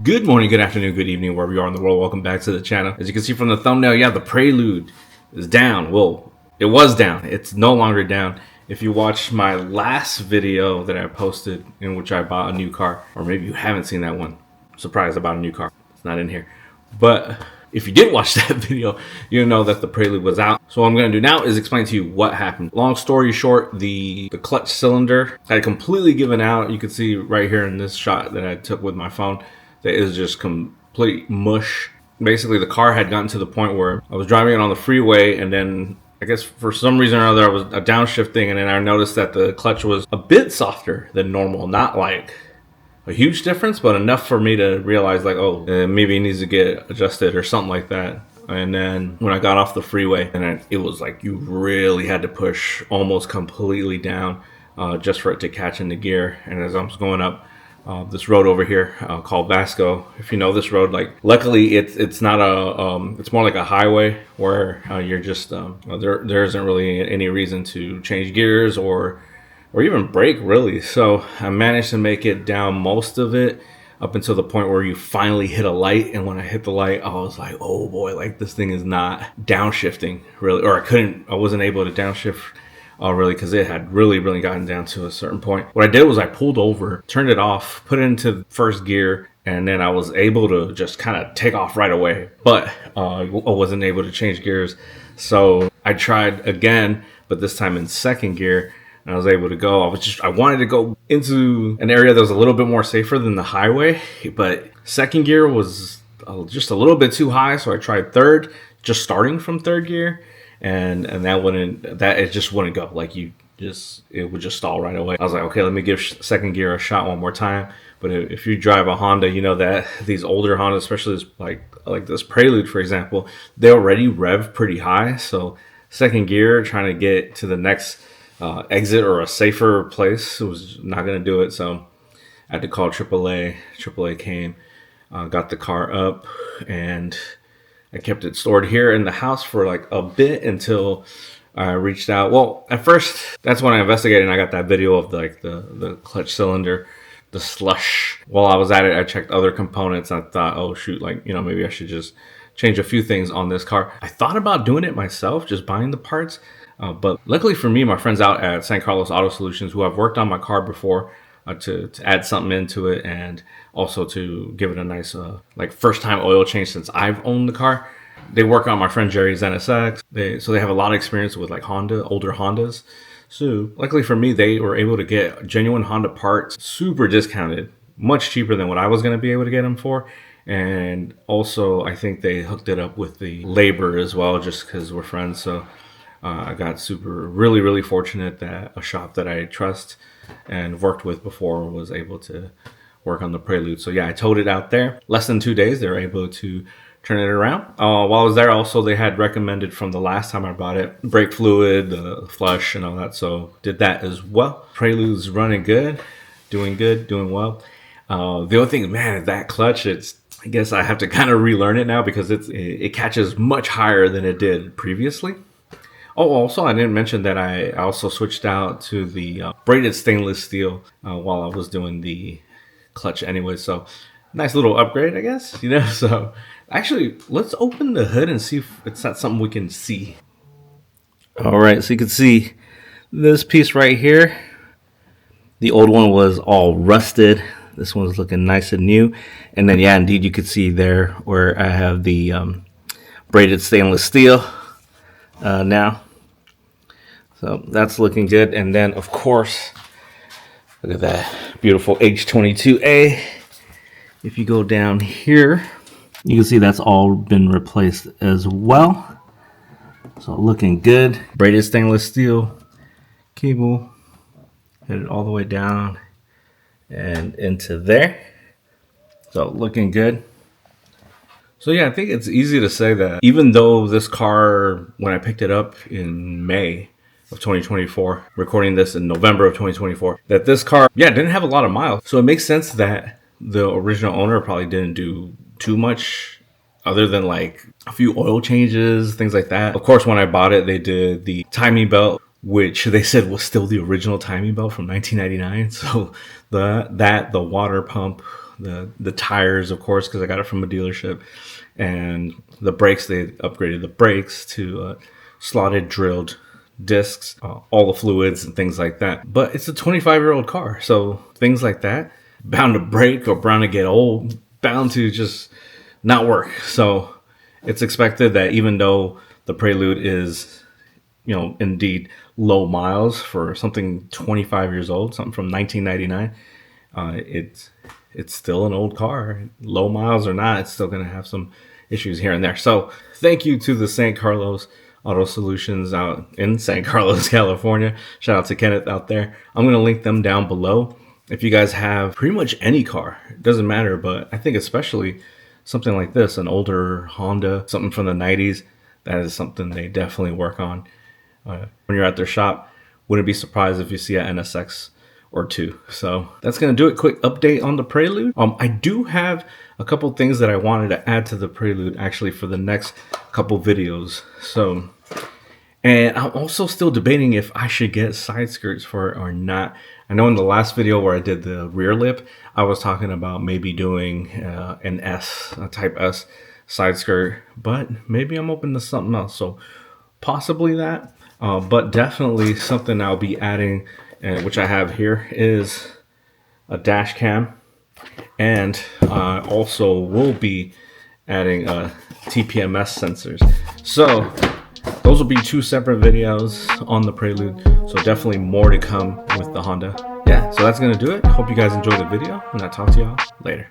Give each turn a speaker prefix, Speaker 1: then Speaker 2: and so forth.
Speaker 1: Good morning, good afternoon, good evening, wherever you are in the world. Welcome back to the channel. As you can see from the thumbnail, yeah, the Prelude is down. Well, it was down. It's no longer down. If you watched my last video that I posted in which I bought a new car, or maybe you haven't seen that one, surprise, I bought a new car. It's not in here. But if you did watch that video, you know that the Prelude was out. So what I'm going to do now is explain to you what happened. Long story short, the clutch cylinder had completely given out. You can see right here in this shot that I took with my phone that is just complete mush. Basically, the car had gotten to the point where I was driving it on the freeway, and then I guess for some reason or other I was downshifting, and then I noticed that the clutch was a bit softer than normal. Not like a huge difference, but enough for me to realize like, oh, maybe it needs to get adjusted or something like that. And then when I got off the freeway, and it was like you really had to push almost completely down just for it to catch into gear. And as I was going up this road over here called Vasco, if you know this road, like luckily it's not a it's more like a highway where you're just there isn't really any reason to change gears or even brake really. So I managed to make it down most of it up until the point where you finally hit a light. And when I hit the light, I was like, oh boy, like this thing is not downshifting really, or I wasn't able to downshift really, because it had really gotten down to a certain point. What I did was I pulled over, turned it off, put it into first gear, and then I was able to just kind of take off right away. But I wasn't able to change gears. So I tried again, but this time in second gear, and I was able to go. I wanted to go into an area that was a little bit more safer than the highway, but second gear was just a little bit too high. So I tried third, just starting from third gear. And it just wouldn't go. Like it would just stall right away. I was like, okay, let me give second gear a shot one more time. But if you drive a Honda, you know that these older Hondas, especially this, like this Prelude, for example, they already rev pretty high. So second gear, trying to get to the next exit or a safer place, it was not going to do it. So I had to call AAA. AAA came, got the car up, and I kept it stored here in the house for like a bit until I reached out. Well, at first, that's when I investigated and I got that video of the clutch cylinder, the slush. While I was at it, I checked other components. I thought, oh shoot, maybe I should just change a few things on this car. I thought about doing it myself, just buying the parts. But luckily for me, my friends out at San Carlos Auto Solutions, who have worked on my car before, to add something into it, and also to give it a nice first time oil change since I've owned the car. They work on my friend Jerry's NSX. So they have a lot of experience with like older Hondas. So luckily for me, they were able to get genuine Honda parts, super discounted, much cheaper than what I was going to be able to get them for. And also, I think they hooked it up with the labor as well, just because we're friends. So I got really fortunate that a shop that I trust and worked with before was able to work on the Prelude. So yeah, I towed it out there. Less than 2 days, they were able to turn it around. While I was there, also they had recommended from the last time I bought it, brake fluid, the flush, and all that. So did that as well. Prelude's running good, doing well. The only thing, man, that clutch, I guess I have to kind of relearn it now because it catches much higher than it did previously. Oh, also, I didn't mention that I also switched out to the braided stainless steel while I was doing the clutch anyway. So nice little upgrade, I guess, So actually, let's open the hood and see if it's not something we can see. All right, so you can see this piece right here. The old one was all rusted. This one's looking nice and new. And then, yeah, indeed, you could see there where I have the braided stainless steel now. So that's looking good. And then, of course, look at that beautiful H22A. If you go down here, you can see that's all been replaced as well. So looking good. Braided stainless steel cable headed all the way down and into there. So looking good. So yeah, I think it's easy to say that even though this car, when I picked it up in May of 2024, recording this in November of 2024, that this car, didn't have a lot of miles. So it makes sense that the original owner probably didn't do too much other than like a few oil changes, things like that. Of course, when I bought it, they did the timing belt, which they said was still the original timing belt from 1999. So the water pump, the tires, of course, because I got it from a dealership, and the brakes, they upgraded the brakes to slotted drilled discs, all the fluids and things like that. But it's a 25-year-old car, so things like that bound to break or bound to get old, bound to just not work. So it's expected that even though the Prelude is, indeed low miles for something 25 years old, something from 1999, it's still an old car. Low miles or not, it's still going to have some issues here and there. So thank you to the St. Carlos Auto Solutions out in St. Carlos, California. Shout out to Kenneth out there. I'm going to link them down below. If you guys have pretty much any car, it doesn't matter, but I think especially something like this, an older Honda, something from the 90s, that is something they definitely work on. When you're at their shop, wouldn't be surprised if you see an NSX or two. So that's going to do it. Quick update on the Prelude. I do have a couple things that I wanted to add to the Prelude actually for the next couple videos. So, and I'm also still debating if I should get side skirts for it or not. I know in the last video where I did the rear lip, I was talking about maybe doing a type S side skirt, but maybe I'm open to something else. So possibly that, but definitely something I'll be adding, which I have here, is a dash cam, and also will be adding TPMS sensors. So those will be two separate videos on the Prelude, so definitely more to come with the Honda. Yeah, so that's gonna do it. Hope you guys enjoyed the video, and I'll talk to y'all later.